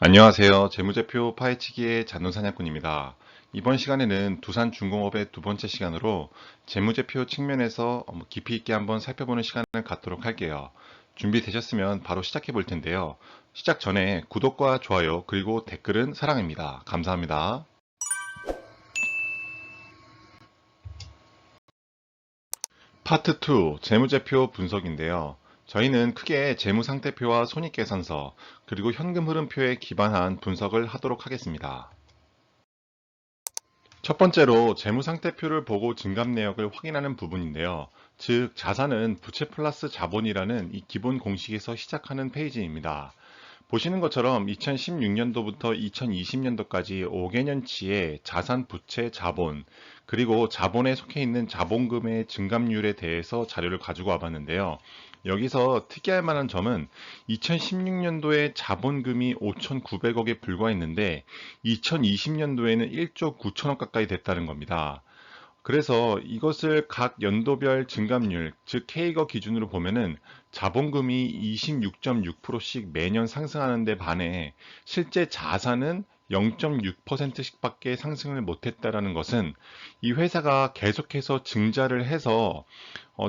안녕하세요. 재무제표 파헤치기의 잔존사냥꾼입니다. 이번 시간에는 두산중공업의 두 번째 시간으로 재무제표 측면에서 깊이 있게 한번 살펴보는 시간을 갖도록 할게요. 준비되셨으면 바로 시작해 볼 텐데요. 시작 전에 구독과 좋아요 그리고 댓글은 사랑입니다. 감사합니다. 파트 2 재무제표 분석인데요. 저희는 크게 재무상태표와 손익계산서 그리고 현금흐름표에 기반한 분석을 하도록 하겠습니다. 첫 번째로 재무상태표를 보고 증감내역을 확인하는 부분인데요. 즉 자산은 부채 플러스 자본이라는 이 기본 공식에서 시작하는 페이지입니다. 보시는 것처럼 2016년도부터 2020년도까지 5개년치의 자산, 부채, 자본, 그리고 자본에 속해 있는 자본금의 증감률에 대해서 자료를 가지고 와봤는데요. 여기서 특이할 만한 점은 2016년도에 자본금이 5,900억에 불과했는데 2020년도에는 1조 9천억 가까이 됐다는 겁니다. 그래서 이것을 각 연도별 증감률, 즉 K거 기준으로 보면은 자본금이 26.6%씩 매년 상승하는 데 반해 실제 자산은 0.6%씩 밖에 상승을 못했다라는 것은 이 회사가 계속해서 증자를 해서 어,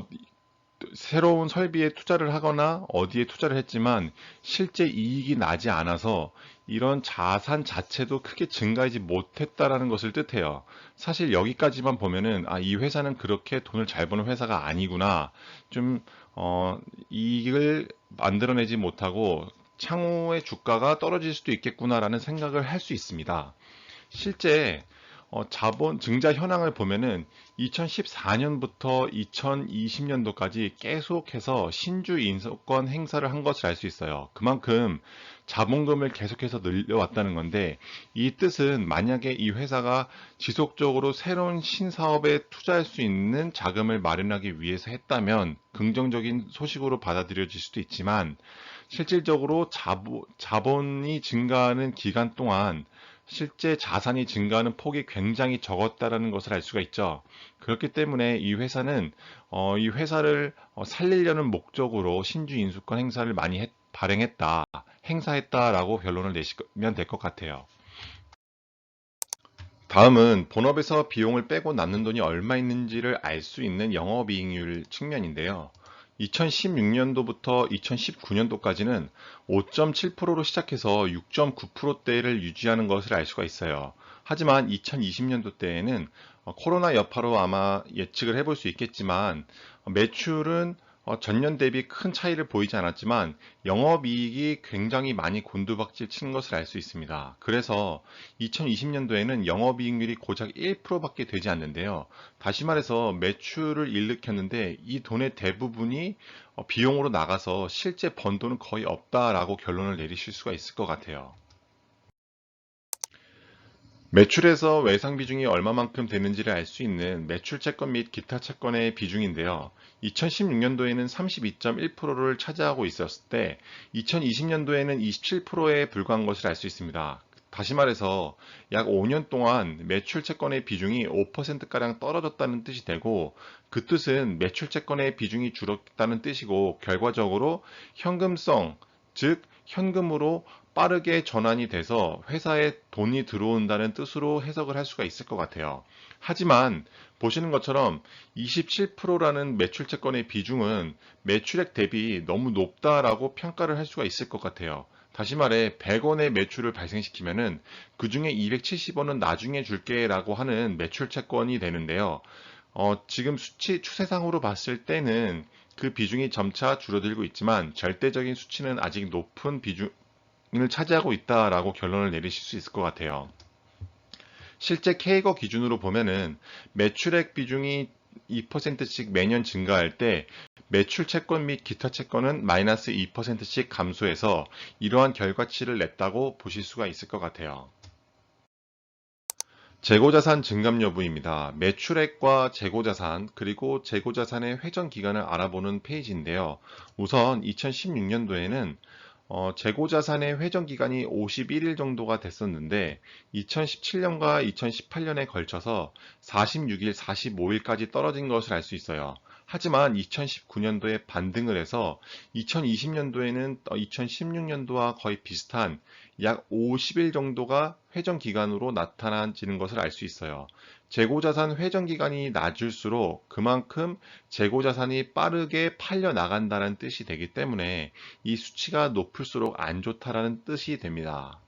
새로운 설비에 투자를 하거나 어디에 투자를 했지만 실제 이익이 나지 않아서 이런 자산 자체도 크게 증가하지 못했다라는 것을 뜻해요. 사실 여기까지만 보면은 이 회사는 그렇게 돈을 잘 버는 회사가 아니구나. 좀 이익을 만들어내지 못하고 향후에 주가가 떨어질 수도 있겠구나라는 생각을 할 수 있습니다. 실제 자본 증자 현황을 보면은 2014년부터 2020년도까지 계속해서 신주 인수권 행사를 한 것을 알 수 있어요. 그만큼 자본금을 계속해서 늘려왔다는 건데 이 뜻은 만약에 이 회사가 지속적으로 새로운 신사업에 투자할 수 있는 자금을 마련하기 위해서 했다면 긍정적인 소식으로 받아들여질 수도 있지만 실질적으로 자본이 증가하는 기간 동안 실제 자산이 증가하는 폭이 굉장히 적었다라는 것을 알 수가 있죠. 그렇기 때문에 이 회사는 이 회사를 살리려는 목적으로 신주 인수권 행사를 많이 발행했다, 행사했다라고 결론을 내시면 될 것 같아요. 다음은 본업에서 비용을 빼고 남는 돈이 얼마 있는지를 알 수 있는 영업이익률 측면인데요. 2016년도부터 2019년도까지는 5.7%로 시작해서 6.9%대를 유지하는 것을 알 수가 있어요. 하지만 2020년도 때에는 코로나 여파로 아마 예측을 해볼 수 있겠지만 매출은 전년 대비 큰 차이를 보이지 않았지만 영업이익이 굉장히 많이 곤두박질 치는 것을 알 수 있습니다. 그래서 2020년도에는 영업이익률이 고작 1%밖에 되지 않는데요. 다시 말해서 매출을 일으켰는데 이 돈의 대부분이 비용으로 나가서 실제 번 돈은 거의 없다라고 결론을 내리실 수가 있을 것 같아요. 매출에서 외상 비중이 얼마만큼 되는지를 알 수 있는 매출 채권 및 기타 채권의 비중인데요. 2016년도에는 32.1%를 차지하고 있었을 때 2020년도에는 27%에 불과한 것을 알 수 있습니다. 다시 말해서 약 5년 동안 매출 채권의 비중이 5%가량 떨어졌다는 뜻이 되고 그 뜻은 매출 채권의 비중이 줄었다는 뜻이고 결과적으로 현금성, 즉 현금으로 빠르게 전환이 돼서 회사에 돈이 들어온다는 뜻으로 해석을 할 수가 있을 것 같아요. 하지만 보시는 것처럼 27%라는 매출 채권의 비중은 매출액 대비 너무 높다라고 평가를 할 수가 있을 것 같아요. 다시 말해 100원의 매출을 발생시키면은 그 중에 270원은 나중에 줄게라고 하는 매출 채권이 되는데요. 지금 수치 추세상으로 봤을 때는 그 비중이 점차 줄어들고 있지만 절대적인 수치는 아직 높은 비중을 차지하고 있다라고 결론을 내리실 수 있을 것 같아요. 실제 K거 기준으로 보면은 매출액 비중이 2%씩 매년 증가할 때 매출 채권 및 기타 채권은 마이너스 2%씩 감소해서 이러한 결과치를 냈다고 보실 수가 있을 것 같아요. 재고자산 증감 여부입니다. 매출액과 재고자산 그리고 재고자산의 회전 기간을 알아보는 페이지인데요. 우선 2016년도에는 재고자산의 회전 기간이 51일 정도가 됐었는데 2017년과 2018년에 걸쳐서 46일, 45일까지 떨어진 것을 알 수 있어요. 하지만 2019년도에 반등을 해서 2020년도에는 2016년도와 거의 비슷한 약 50일 정도가 회전 기간으로 나타나지는 것을 알 수 있어요. 재고자산 회전 기간이 낮을수록 그만큼 재고자산이 빠르게 팔려 나간다는 뜻이 되기 때문에 이 수치가 높을수록 안 좋다라는 뜻이 됩니다.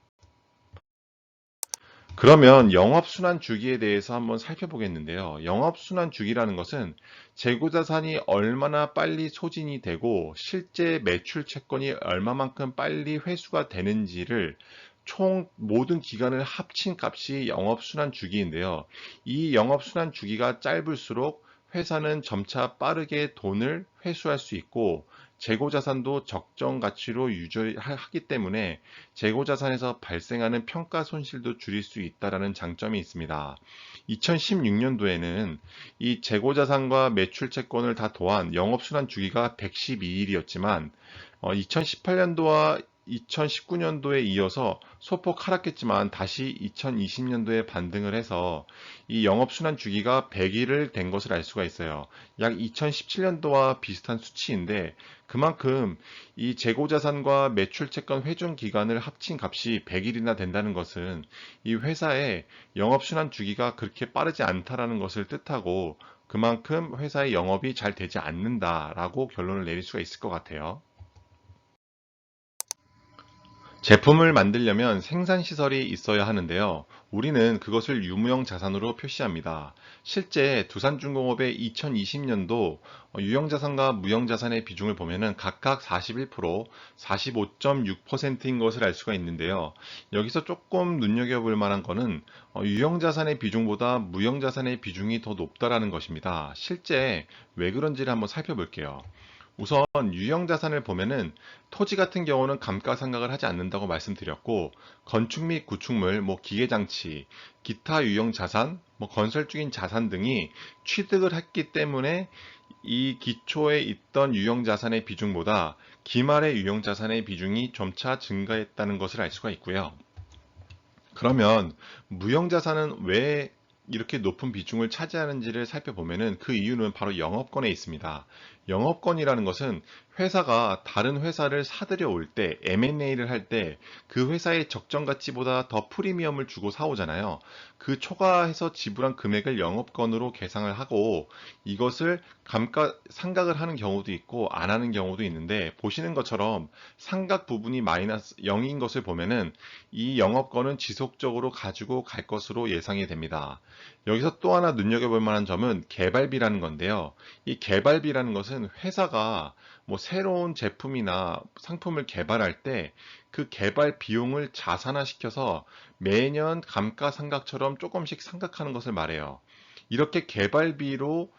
그러면 영업순환 주기에 대해서 한번 살펴보겠는데요. 영업순환 주기라는 것은 재고자산이 얼마나 빨리 소진이 되고 실제 매출 채권이 얼마만큼 빨리 회수가 되는지를 총 모든 기간을 합친 값이 영업순환 주기인데요. 이 영업순환 주기가 짧을수록 회사는 점차 빠르게 돈을 회수할 수 있고 재고자산도 적정 가치로 유지하기 때문에 재고자산에서 발생하는 평가 손실도 줄일 수 있다는 장점이 있습니다. 2016년도에는 이 재고자산과 매출 채권을 다 더한 영업순환 주기가 112일이었지만 2018년도와 2019년도에 이어서 소폭 하락했지만 다시 2020년도에 반등을 해서 이 영업순환 주기가 100일을 된 것을 알 수가 있어요. 약 2017년도와 비슷한 수치인데 그만큼 이 재고자산과 매출채권 회전 기간을 합친 값이 100일이나 된다는 것은 이 회사의 영업순환 주기가 그렇게 빠르지 않다라는 것을 뜻하고 그만큼 회사의 영업이 잘 되지 않는다라고 결론을 내릴 수가 있을 것 같아요. 제품을 만들려면 생산시설이 있어야 하는데요. 우리는 그것을 유무형 자산으로 표시합니다. 실제 두산중공업의 2020년도 유형자산과 무형자산의 비중을 보면은 각각 41%, 45.6%인 것을 알 수가 있는데요. 여기서 조금 눈여겨볼 만한 거는 유형자산의 비중보다 무형자산의 비중이 더 높다라는 것입니다. 실제 왜 그런지를 한번 살펴볼게요. 우선 유형자산을 보면은 토지 같은 경우는 감가상각을 하지 않는다고 말씀드렸고 건축 및 구축물, 기계장치, 기타 유형자산, 건설적인 자산 등이 취득을 했기 때문에 이 기초에 있던 유형자산의 비중보다 기말의 유형자산의 비중이 점차 증가했다는 것을 알 수가 있고요. 그러면 무형자산은 왜 이렇게 높은 비중을 차지하는지를 살펴보면은 그 이유는 바로 영업권에 있습니다. 영업권이라는 것은 회사가 다른 회사를 사들여 올 때, M&A를 할 때 그 회사의 적정 가치보다 더 프리미엄을 주고 사오잖아요. 그 초과해서 지불한 금액을 영업권으로 계상을 하고 이것을 상각을 하는 경우도 있고 안 하는 경우도 있는데 보시는 것처럼 상각 부분이 마이너스 0인 것을 보면은 이 영업권은 지속적으로 가지고 갈 것으로 예상이 됩니다. 여기서 또 하나 눈여겨볼 만한 점은 개발비라는 건데요. 이 개발비라는 것은 회사가 새로운 제품이나 상품을 개발할 때 그 개발 비용을 자산화시켜서 매년 감가상각처럼 조금씩 상각하는 것을 말해요. 이렇게 개발비로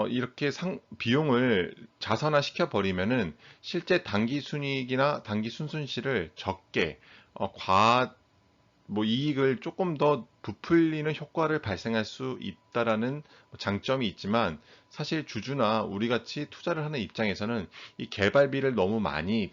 이렇게 비용을 자산화 시켜버리면은 실제 단기 순이익이나 단기 순손실을 적게 이익을 조금 더 부풀리는 효과를 발생할 수 있다라는 장점이 있지만 사실 주주나 우리 같이 투자를 하는 입장에서는 이 개발비를 너무 많이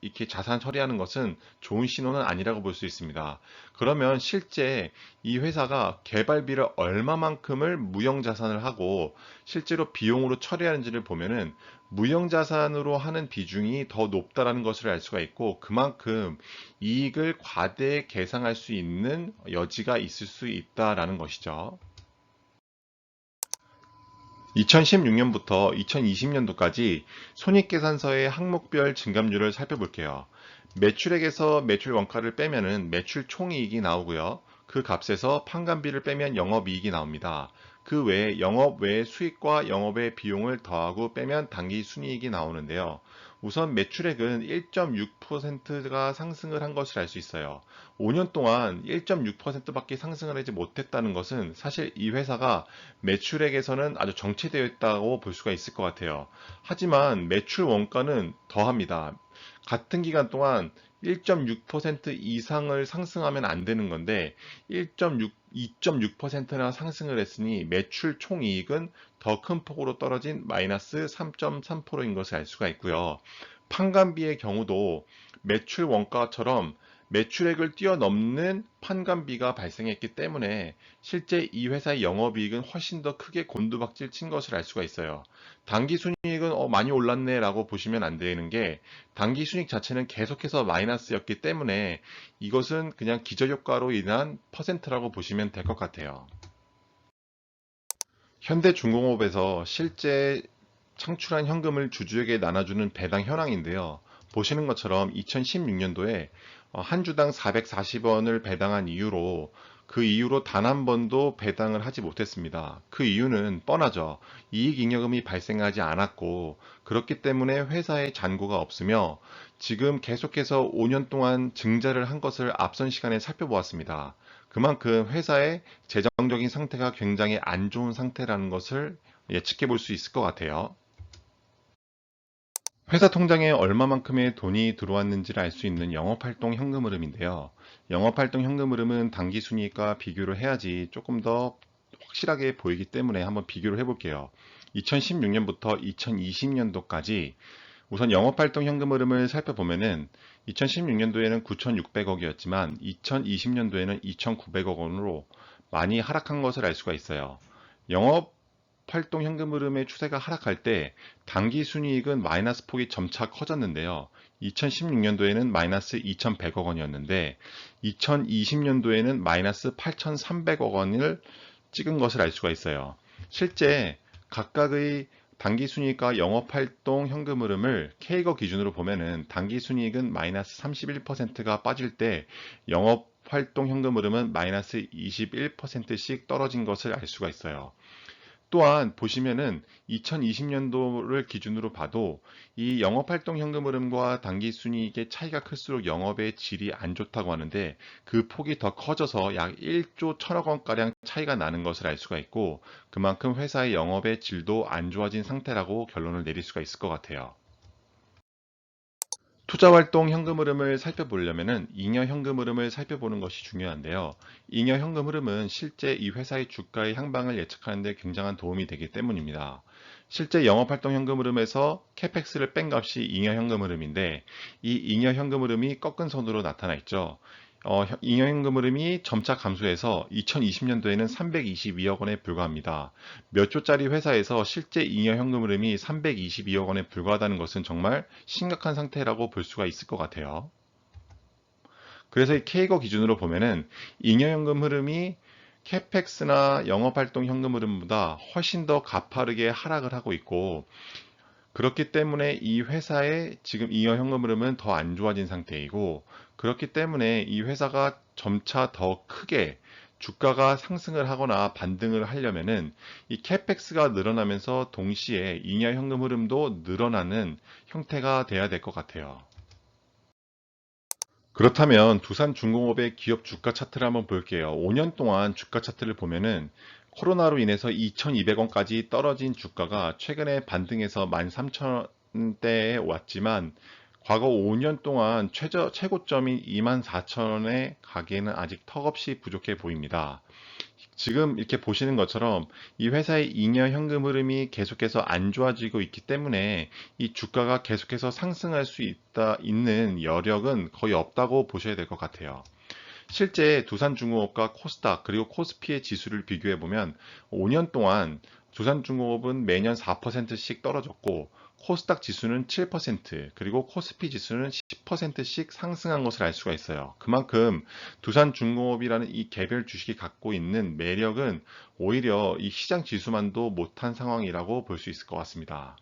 이렇게 자산 처리하는 것은 좋은 신호는 아니라고 볼 수 있습니다. 그러면 실제 이 회사가 개발비를 얼마만큼을 무형자산을 하고 실제로 비용으로 처리하는지를 보면은 무형자산으로 하는 비중이 더 높다라는 것을 알 수가 있고 그만큼 이익을 과대 계상할 수 있는 여지가 있을 수 있다라는 것이죠. 2016년부터 2020년도까지 손익계산서의 항목별 증감률을 살펴볼게요. 매출액에서 매출 원가를 빼면은 매출 총이익이 나오고요. 그 값에서 판관비를 빼면 영업이익이 나옵니다. 그 외에 영업 외의 수익과 영업의 비용을 더하고 빼면 당기 순이익이 나오는데요. 우선 매출액은 1.6%가 상승을 한 것을 알 수 있어요. 5년 동안 1.6%밖에 상승을 하지 못했다는 것은 사실 이 회사가 매출액에서는 아주 정체되어 있다고 볼 수가 있을 것 같아요. 하지만 매출 원가는 더합니다. 같은 기간 동안 1.6% 이상을 상승하면 안 되는 건데 1.6, 2.6%나 상승을 했으니 매출 총이익은 더 큰 폭으로 떨어진 마이너스 3.3%인 것을 알 수가 있고요. 판관비의 경우도 매출 원가처럼 매출액을 뛰어넘는 판관비가 발생했기 때문에 실제 이 회사의 영업이익은 훨씬 더 크게 곤두박질 친 것을 알 수가 있어요. 당기순이익은 많이 올랐네 라고 보시면 안 되는 게, 당기순이익 자체는 계속해서 마이너스였기 때문에 이것은 그냥 기저효과로 인한 퍼센트라고 보시면 될 것 같아요. 현대중공업에서 실제 창출한 현금을 주주에게 나눠주는 배당 현황인데요. 보시는 것처럼 2016년도에 한 주당 440원을 배당한 이후로, 그 이후로 단 한 번도 배당을 하지 못했습니다. 그 이유는 뻔하죠. 이익잉여금이 발생하지 않았고, 그렇기 때문에 회사에 잔고가 없으며, 지금 계속해서 5년 동안 증자를 한 것을 앞선 시간에 살펴보았습니다. 그만큼 회사의 재정적인 상태가 굉장히 안 좋은 상태라는 것을 예측해 볼 수 있을 것 같아요. 회사 통장에 얼마만큼의 돈이 들어왔는지를 알 수 있는 영업활동 현금 흐름인데요. 영업활동 현금 흐름은 당기순이익과 비교를 해야지 조금 더 확실하게 보이기 때문에 한번 비교를 해볼게요. 2016년부터 2020년도까지 우선 영업활동 현금 흐름을 살펴보면은, 2016년도에는 9,600억이었지만 2020년도에는 2,900억 원으로 많이 하락한 것을 알 수가 있어요. 영업 활동 현금 흐름의 추세가 하락할 때 당기 순이익은 마이너스 폭이 점차 커졌는데요. 2016년도에는 마이너스 2,100억 원이었는데 2020년도에는 마이너스 8,300억 원을 찍은 것을 알 수가 있어요. 실제 각각의 당기순이익과 영업활동 현금 흐름을 K거 기준으로 보면은, 당기순이익은 마이너스 31%가 빠질 때 영업활동 현금 흐름은 마이너스 21%씩 떨어진 것을 알 수가 있어요. 또한 보시면은 2020년도를 기준으로 봐도 이 영업활동 현금 흐름과 당기순이익의 차이가 클수록 영업의 질이 안 좋다고 하는데, 그 폭이 더 커져서 약 1조 1천억 원가량 차이가 나는 것을 알 수가 있고, 그만큼 회사의 영업의 질도 안 좋아진 상태라고 결론을 내릴 수가 있을 것 같아요. 투자활동 현금 흐름을 살펴보려면 잉여 현금 흐름을 살펴보는 것이 중요한데요. 잉여 현금 흐름은 실제 이 회사의 주가의 향방을 예측하는 데 굉장한 도움이 되기 때문입니다. 실제 영업활동 현금 흐름에서 캐펙스를 뺀 값이 잉여 현금 흐름인데, 이 잉여 현금 흐름이 꺾은 선으로 나타나 있죠. 잉여 현금 흐름이 점차 감소해서 2020년도에는 322억 원에 불과합니다. 몇 조짜리 회사에서 실제 잉여 현금 흐름이 322억 원에 불과하다는 것은 정말 심각한 상태라고 볼 수가 있을 것 같아요. 그래서 이 K거 기준으로 보면은 잉여 현금 흐름이 캐펙스나 영업활동 현금 흐름보다 훨씬 더 가파르게 하락을 하고 있고, 그렇기 때문에 이 회사의 지금 잉여 현금 흐름은 더 안 좋아진 상태이고, 그렇기 때문에 이 회사가 점차 더 크게 주가가 상승을 하거나 반등을 하려면은 이 캐펙스가 늘어나면서 동시에 잉여 현금 흐름도 늘어나는 형태가 돼야 될 것 같아요. 그렇다면 두산중공업의 기업 주가 차트를 한번 볼게요. 5년 동안 주가 차트를 보면은 코로나로 인해서 2,200원까지 떨어진 주가가 최근에 반등해서 13,000원대에 왔지만, 과거 5년 동안 최고점인 24,000원에 가기에는 아직 턱없이 부족해 보입니다. 지금 이렇게 보시는 것처럼 이 회사의 잉여 현금 흐름이 계속해서 안 좋아지고 있기 때문에 이 주가가 계속해서 상승할 수 있는 여력은 거의 없다고 보셔야 될 것 같아요. 실제 두산중공업과 코스닥 그리고 코스피의 지수를 비교해 보면 5년 동안 두산중공업은 매년 4%씩 떨어졌고, 코스닥 지수는 7%, 그리고 코스피 지수는 10%씩 상승한 것을 알 수가 있어요. 그만큼 두산중공업이라는 이 개별 주식이 갖고 있는 매력은 오히려 이 시장 지수만도 못한 상황이라고 볼 수 있을 것 같습니다.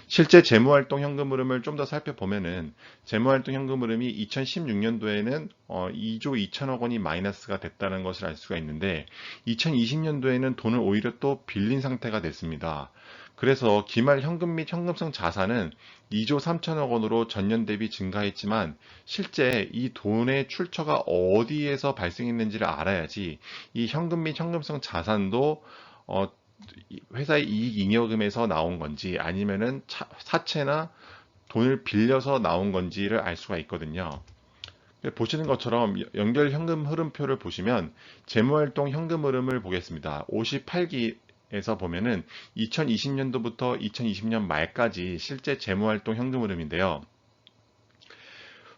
실제 재무활동 현금 흐름을 좀 더 살펴보면은, 재무활동 현금 흐름이 2016년도에는 2조 2천억 원이 마이너스가 됐다는 것을 알 수가 있는데, 2020년도에는 돈을 오히려 또 빌린 상태가 됐습니다. 그래서 기말 현금 및 현금성 자산은 2조 3천억 원으로 전년 대비 증가했지만, 실제 이 돈의 출처가 어디에서 발생했는지를 알아야지 이 현금 및 현금성 자산도 어, 회사의 이익 잉여금에서 나온 건지 아니면은 사채나 돈을 빌려서 나온 건지를 알 수가 있거든요. 보시는 것처럼 연결 현금 흐름표를 보시면 재무활동 현금 흐름을 보겠습니다. 58기에서 보면은 2020년도부터 2020년 말까지 실제 재무활동 현금 흐름인데요.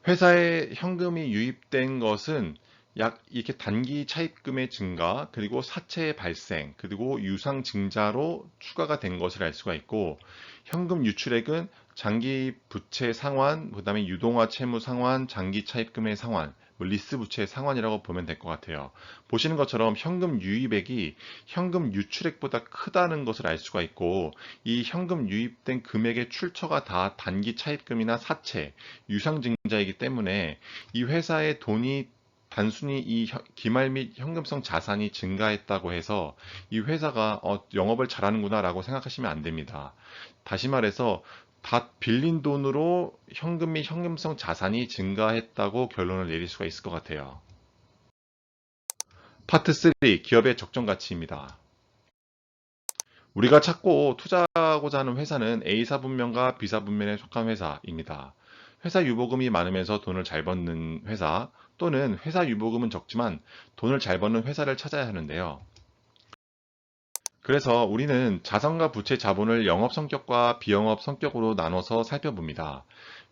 회사에 현금이 유입된 것은 약 이렇게 단기 차입금의 증가, 그리고 사채의 발생, 그리고 유상 증자로 추가가 된 것을 알 수가 있고, 현금 유출액은 장기 부채 상환, 그다음에 유동화 채무 상환, 장기 차입금의 상환, 뭐 리스 부채의 상환이라고 보면 될 것 같아요. 보시는 것처럼 현금 유입액이 현금 유출액보다 크다는 것을 알 수가 있고, 이 현금 유입된 금액의 출처가 다 단기 차입금이나 사채, 유상증자이기 때문에 이 회사의 돈이 단순히 이 기말 및 현금성 자산이 증가했다고 해서 이 회사가 영업을 잘하는구나라고 생각하시면 안 됩니다. 다시 말해서 다 빌린 돈으로 현금 및 현금성 자산이 증가했다고 결론을 내릴 수가 있을 것 같아요. 파트 3, 기업의 적정 가치입니다. 우리가 찾고 투자하고자 하는 회사는 A사 분면과 B사 분면에 속한 회사입니다. 회사 유보금이 많으면서 돈을 잘 버는 회사, 또는 회사 유보금은 적지만 돈을 잘 버는 회사를 찾아야 하는데요. 그래서 우리는 자산과 부채 자본을 영업 성격과 비영업 성격으로 나눠서 살펴봅니다.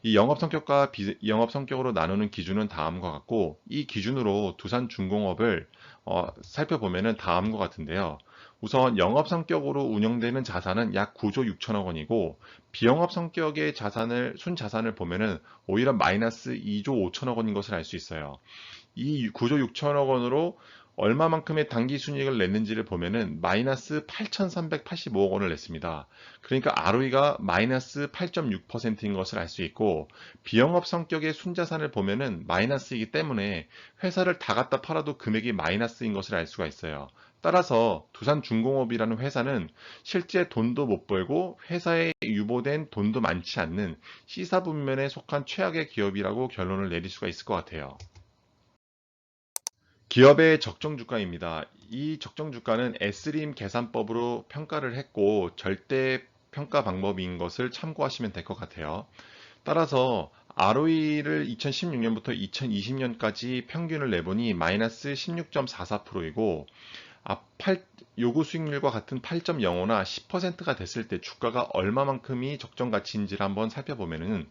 이 영업 성격과 비영업 성격으로 나누는 기준은 다음과 같고, 이 기준으로 두산중공업을 살펴보면 다음과 같은데요. 우선 영업 성격으로 운영되는 자산은 약 9조 6천억 원이고, 비영업 성격의 순자산을 보면은 오히려 마이너스 2조 5천억 원인 것을 알 수 있어요. 이 9조 6천억 원으로 얼마만큼의 당기 순이익을 냈는지를 보면은 마이너스 8,385억 원을 냈습니다. 그러니까 ROE가 마이너스 8.6%인 것을 알 수 있고, 비영업 성격의 순자산을 보면은 마이너스이기 때문에 회사를 다 갖다 팔아도 금액이 마이너스인 것을 알 수가 있어요. 따라서 두산중공업이라는 회사는 실제 돈도 못 벌고 회사에 유보된 돈도 많지 않는 C사 분면에 속한 최악의 기업이라고 결론을 내릴 수가 있을 것 같아요. 기업의 적정 주가입니다. 이 적정 주가는 에스림 계산법으로 평가를 했고, 절대 평가 방법인 것을 참고하시면 될 것 같아요. 따라서 ROE를 2016년부터 2020년까지 평균을 내보니 마이너스 16.44%이고, 요구 수익률과 같은 8.05나 10%가 됐을 때 주가가 얼마만큼이 적정 가치인지를 한번 살펴보면은,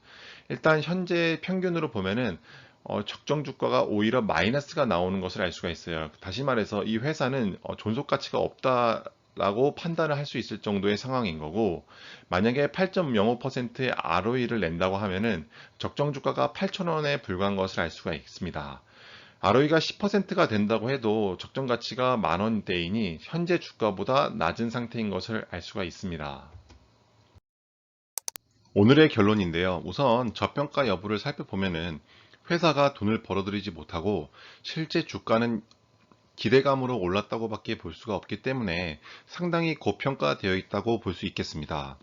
일단 현재 평균으로 보면은 적정 주가가 오히려 마이너스가 나오는 것을 알 수가 있어요. 다시 말해서 이 회사는 존속 가치가 없다라고 판단을 할 수 있을 정도의 상황인 거고, 만약에 8.05%의 ROE를 낸다고 하면은 적정 주가가 8,000원에 불과한 것을 알 수가 있습니다. ROE가 10%가 된다고 해도 적정 가치가 만 원대이니 현재 주가보다 낮은 상태인 것을 알 수가 있습니다. 오늘의 결론인데요. 우선 저평가 여부를 살펴보면은 회사가 돈을 벌어들이지 못하고 실제 주가는 기대감으로 올랐다고밖에 볼 수가 없기 때문에 상당히 고평가되어 있다고 볼 수 있겠습니다.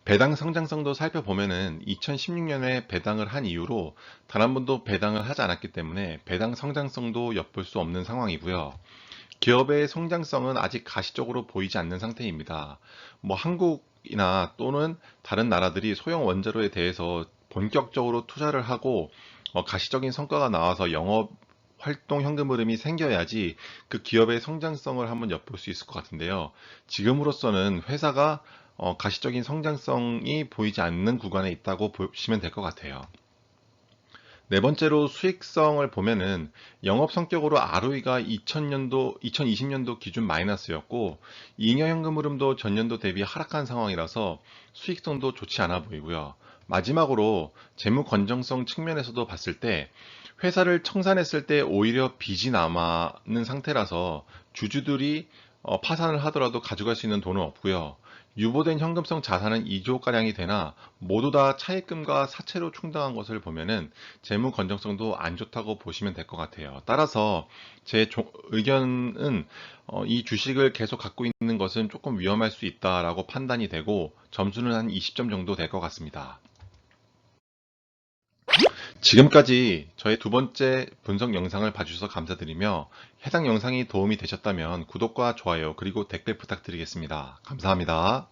배당 성장성도 살펴보면은 2016년에 배당을 한 이후로 단 한 번도 배당을 하지 않았기 때문에 배당 성장성도 엿볼 수 없는 상황이고요. 기업의 성장성은 아직 가시적으로 보이지 않는 상태입니다. 뭐 한국이나 또는 다른 나라들이 소형 원자로에 대해서 본격적으로 투자를 하고 가시적인 성과가 나와서 영업 활동 현금 흐름이 생겨야지 그 기업의 성장성을 한번 엿볼 수 있을 것 같은데요. 지금으로서는 회사가 가시적인 성장성이 보이지 않는 구간에 있다고 보시면 될 것 같아요. 네 번째로 수익성을 보면은 영업 성격으로 ROE가 2020년도 기준 마이너스였고, 잉여 현금 흐름도 전년도 대비 하락한 상황이라서 수익성도 좋지 않아 보이고요. 마지막으로 재무 건전성 측면에서도 봤을 때 회사를 청산했을 때 오히려 빚이 남아있는 상태라서 주주들이 파산을 하더라도 가져갈 수 있는 돈은 없고요. 유보된 현금성 자산은 2조가량이 되나 모두 다 차입금과 사채로 충당한 것을 보면은 재무 건전성도 안 좋다고 보시면 될 것 같아요. 따라서 제 의견은 이 주식을 계속 갖고 있는 것은 조금 위험할 수 있다라고 판단이 되고, 점수는 한 20점 정도 될 것 같습니다. 지금까지 저의 두 번째 분석 영상을 봐주셔서 감사드리며, 해당 영상이 도움이 되셨다면 구독과 좋아요 그리고 댓글 부탁드리겠습니다. 감사합니다.